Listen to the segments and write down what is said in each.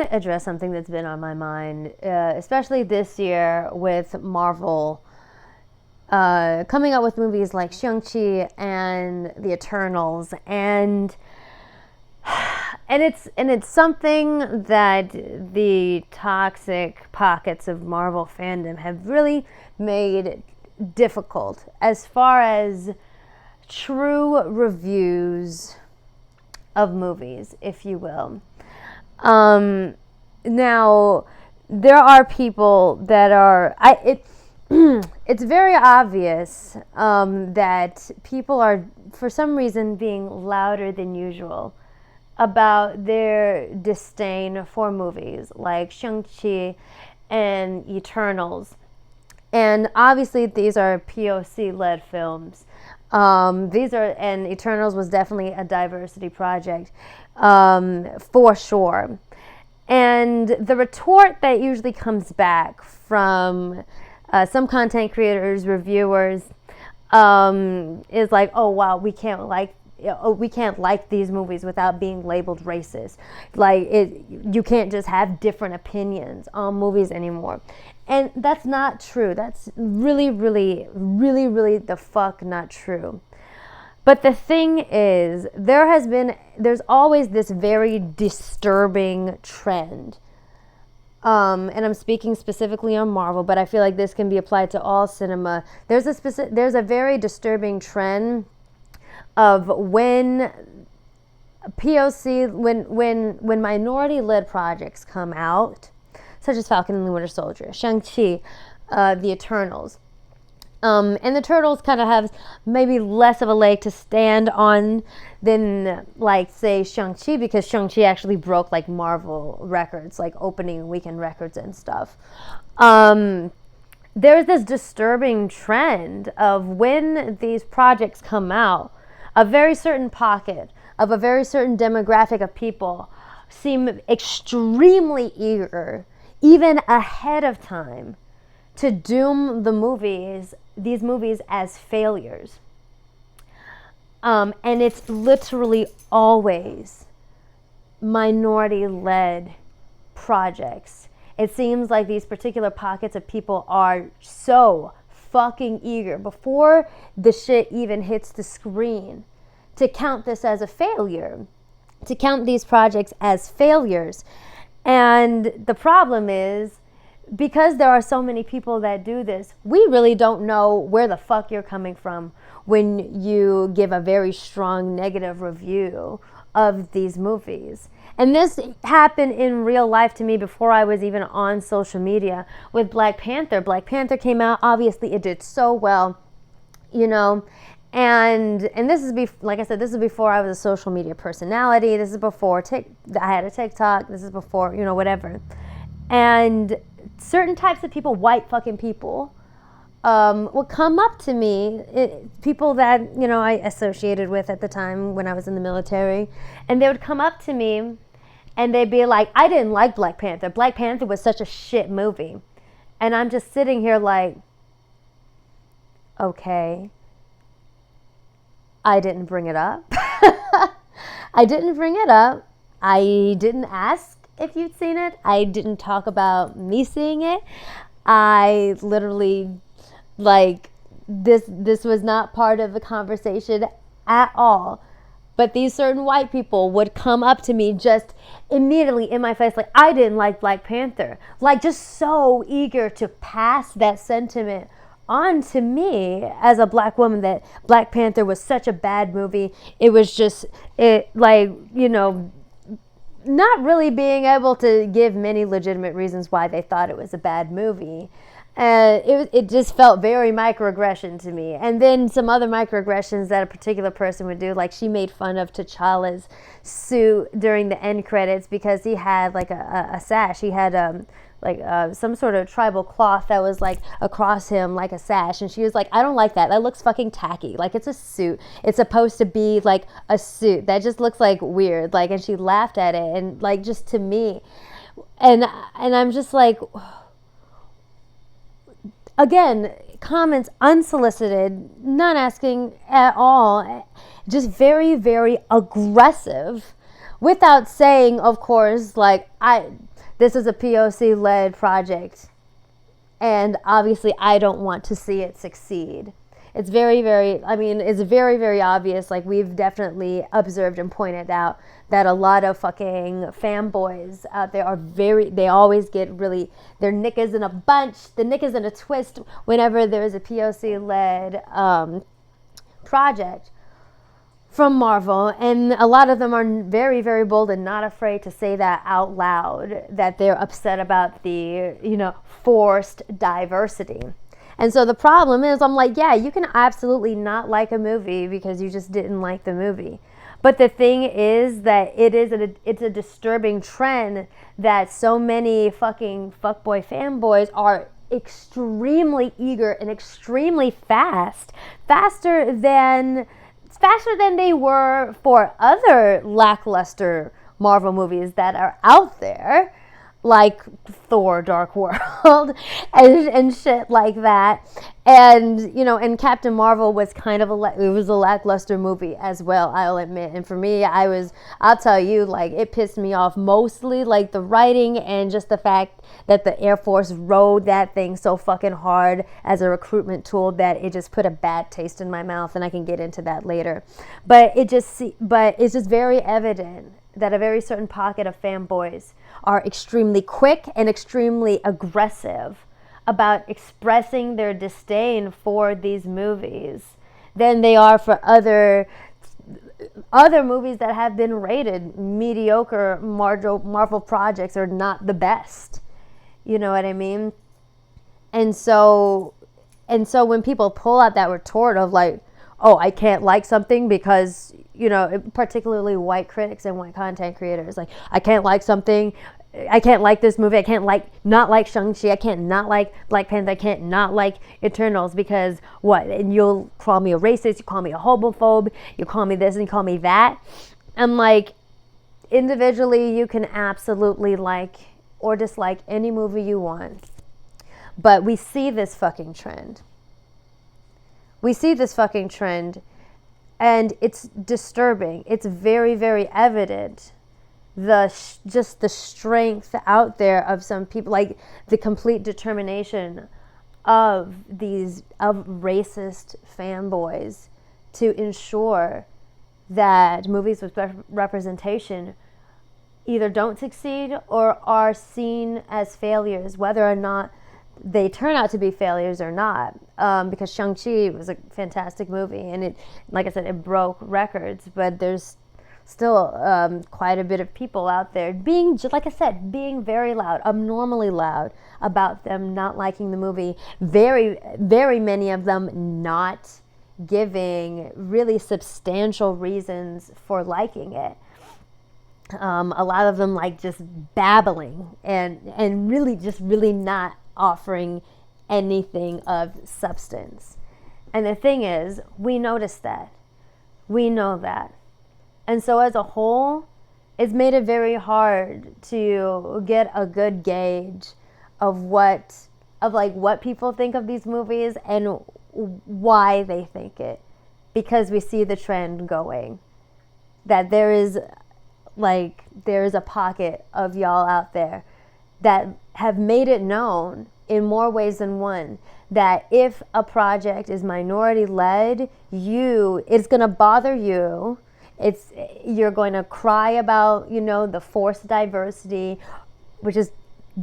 to address something that's been on my mind, especially this year with Marvel coming out with movies like Shang-Chi and The Eternals, and it's something that the toxic pockets of Marvel fandom have really made difficult as far as true reviews of movies, if you will. Now, there are people that are it's very obvious that people are, for some reason, being louder than usual about their disdain for movies like Shang-Chi and Eternals. And obviously these are POC-led films. And Eternals was definitely a diversity project, for sure. And the retort that usually comes back from some content creators, reviewers, is like, oh wow, we can't like these movies without being labeled racist. Like, you can't just have different opinions on movies anymore. And that's not true. That's really, really, really, really the fuck not true. But the thing is, there's always this very disturbing trend. And I'm speaking specifically on Marvel, but I feel like this can be applied to all cinema. There's a very disturbing trend of when when minority-led projects come out, such as Falcon and the Winter Soldier, Shang-Chi, The Eternals. And the Turtles kind of have maybe less of a leg to stand on than, like, say, Shang-Chi, because Shang-Chi actually broke, like, Marvel records, like opening weekend records and stuff. There's this disturbing trend of when these projects come out, a very certain pocket of a very certain demographic of people seem extremely eager, even ahead of time, to doom these movies as failures. And it's literally always minority-led projects. It seems like these particular pockets of people are so fucking eager before the shit even hits the screen to count this as a failure, to count these projects as failures. And the problem is, because there are so many people that do this, we really don't know where the fuck you're coming from when you give a very strong negative review of these movies. And this happened in real life to me before I was even on social media with Black Panther. Black Panther came out, obviously it did so well, you know, and this is like I said, this is before I was a social media personality. This is before I had a TikTok. This is before, you know, whatever. And certain types of people, white fucking people, would come up to me, people that, you know, I associated with at the time when I was in the military, and they would come up to me and they'd be like, I didn't like Black Panther. Black Panther was such a shit movie. And I'm just sitting here like, okay, I didn't bring it up. I didn't bring it up. I didn't ask if you'd seen it. I didn't talk about me seeing it. I literally, like, this was not part of the conversation at all. But these certain white people would come up to me just immediately in my face like, I didn't like Black Panther. Like, just so eager to pass that sentiment on to me as a black woman, that Black Panther was such a bad movie. It was just, like, you know, not really being able to give many legitimate reasons why they thought it was a bad movie. It just felt very microaggression to me. And then some other microaggressions that a particular person would do, like she made fun of T'Challa's suit during the end credits because he had like a sash. He had some sort of tribal cloth that was like across him like a sash, and she was like, I don't like that. That looks fucking tacky. Like, it's a suit. It's supposed to be like a suit. That just looks like weird. Like, and she laughed at it, and like, just to me, and I'm just like, again, comments unsolicited, not asking at all, just very, very aggressive, without saying, of course, like, this is a POC-led project, and obviously I don't want to see it succeed. It's very, very, I mean, it's very, very obvious. Like, we've definitely observed and pointed out that a lot of fucking fanboys out there are they always get really, their nick is in a bunch, the nick is in a twist whenever there's a POC-led project from Marvel, and a lot of them are very, very bold and not afraid to say that out loud, that they're upset about the, forced diversity. And so the problem is, I'm like, yeah, you can absolutely not like a movie because you just didn't like the movie. But the thing is that it's a disturbing trend that so many fucking fuckboy fanboys are extremely eager and extremely faster than they were for other lackluster Marvel movies that are out there, like Thor Dark World and shit like that. And, and Captain Marvel was kind of it was a lackluster movie as well, I'll admit. And for me, I'll tell you, like, it pissed me off mostly, like, the writing and just the fact that the Air Force rode that thing so fucking hard as a recruitment tool that it just put a bad taste in my mouth, and I can get into that later. But it's just very evident that a very certain pocket of fanboys are extremely quick and extremely aggressive about expressing their disdain for these movies than they are for other movies that have been rated mediocre. Marvel projects are not the best. You know what I mean? And so when people pull out that retort of like, oh, I can't like something because, particularly white critics and white content creators, like, I can't like something, I can't like this movie, I can't not like Shang-Chi, I can't not like Black Panther, I can't not like Eternals because what? And you'll call me a racist, you call me a homophobe, you call me this and you call me that. I'm like, individually, you can absolutely like or dislike any movie you want. But we see this fucking trend. And it's disturbing. It's very, very evident. Just the strength out there of some people, like the complete determination of racist fanboys to ensure that movies with representation either don't succeed or are seen as failures, whether or not they turn out to be failures or not. Because Shang-Chi was a fantastic movie, and it, like I said, it broke records, but there's still quite a bit of people out there being, like I said, being very loud, abnormally loud about them not liking the movie. Very, very many of them not giving really substantial reasons for liking it. A lot of them like just babbling and really not offering anything of substance. And the thing is, we notice that. We know that. And so as a whole, it's made it very hard to get a good gauge of what people think of these movies and why they think it. Because we see the trend going. That there is a pocket of y'all out there that have made it known in more ways than one that if a project is minority led, it's going to bother you. You're going to cry about, the forced diversity, which is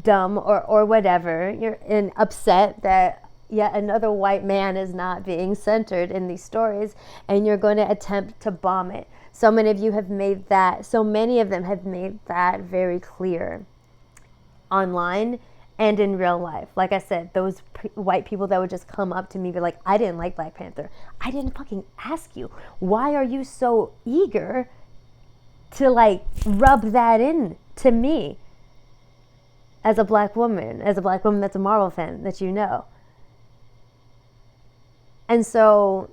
dumb or whatever. You're upset that yet another white man is not being centered in these stories, and you're going to attempt to bomb it. So many of them have made that very clear online and in real life. Like I said, those white people that would just come up to me and be like, I didn't like Black Panther. I didn't fucking ask you. Why are you so eager to rub that in to me as a black woman that's a Marvel fan that you know? And so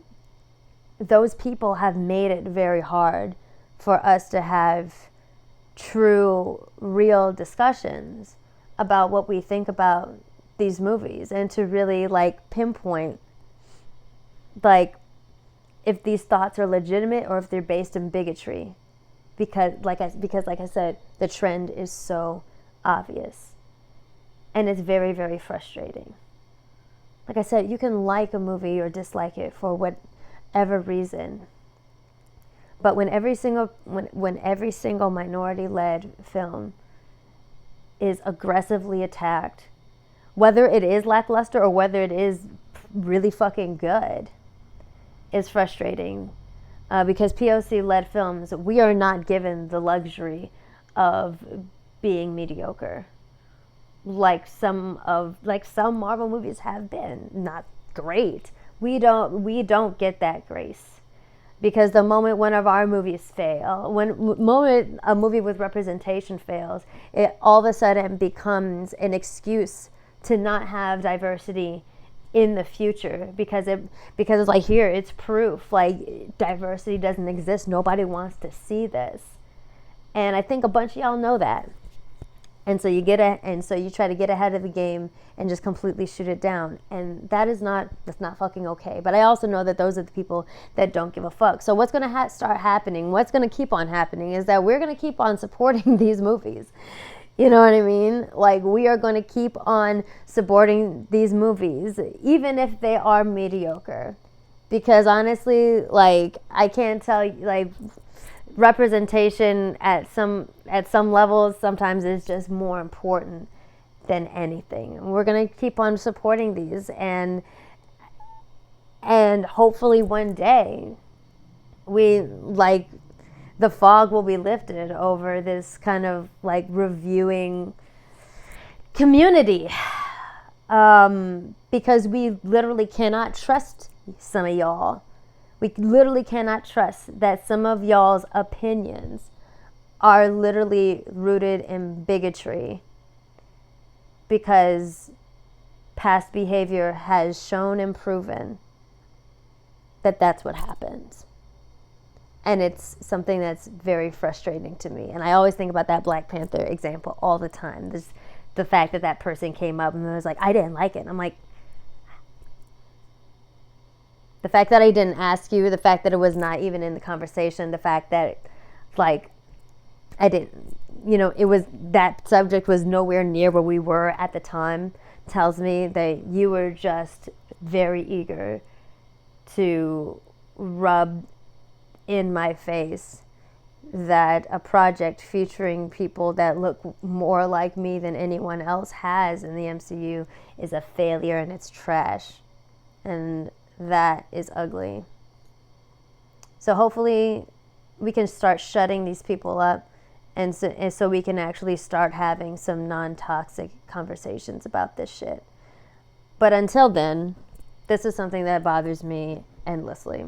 those people have made it very hard for us to have true, real discussions about what we think about these movies and to really pinpoint if these thoughts are legitimate or if they're based in bigotry, because like I said, the trend is so obvious. And it's very, very frustrating. Like I said, you can like a movie or dislike it for whatever reason. But when every single minority-led film is aggressively attacked, whether it is lackluster or whether it is really fucking good, is frustrating. Because POC-led films, we are not given the luxury of being mediocre, like some Marvel movies have been. Not great. We don't get that grace, because the moment one of our movies fail, moment a movie with representation fails, it all of a sudden becomes an excuse to not have diversity in the future, because it's like, here, it's proof, like, diversity doesn't exist, nobody wants to see this. And I think a bunch of y'all know that. And so you try to get ahead of the game and just completely shoot it down. And that's not fucking okay. But I also know that those are the people that don't give a fuck. So what's going to start happening, what's going to keep on happening, is that we're going to keep on supporting these movies. You know what I mean? Like, we are going to keep on supporting these movies, even if they are mediocre. Because honestly, like, I can't tell you, like, representation at some levels sometimes is just more important than anything. And we're going to keep on supporting these, and hopefully one day the fog will be lifted over this kind of like reviewing community, because we literally cannot trust some of y'all. We literally cannot trust that some of y'all's opinions are literally rooted in bigotry, because past behavior has shown and proven that that's what happens. And it's something that's very frustrating to me. And I always think about that Black Panther example all the time. The fact that person came up and was like, I didn't like it. And I'm like, the fact that I didn't ask you, the fact that it was not even in the conversation, the fact that, like, I didn't, it was, that subject was nowhere near where we were at the time, tells me that you were just very eager to rub in my face that a project featuring people that look more like me than anyone else has in the MCU is a failure and it's trash. And that is ugly. So hopefully we can start shutting these people up, and so we can actually start having some non-toxic conversations about this shit. But until then, this is something that bothers me endlessly.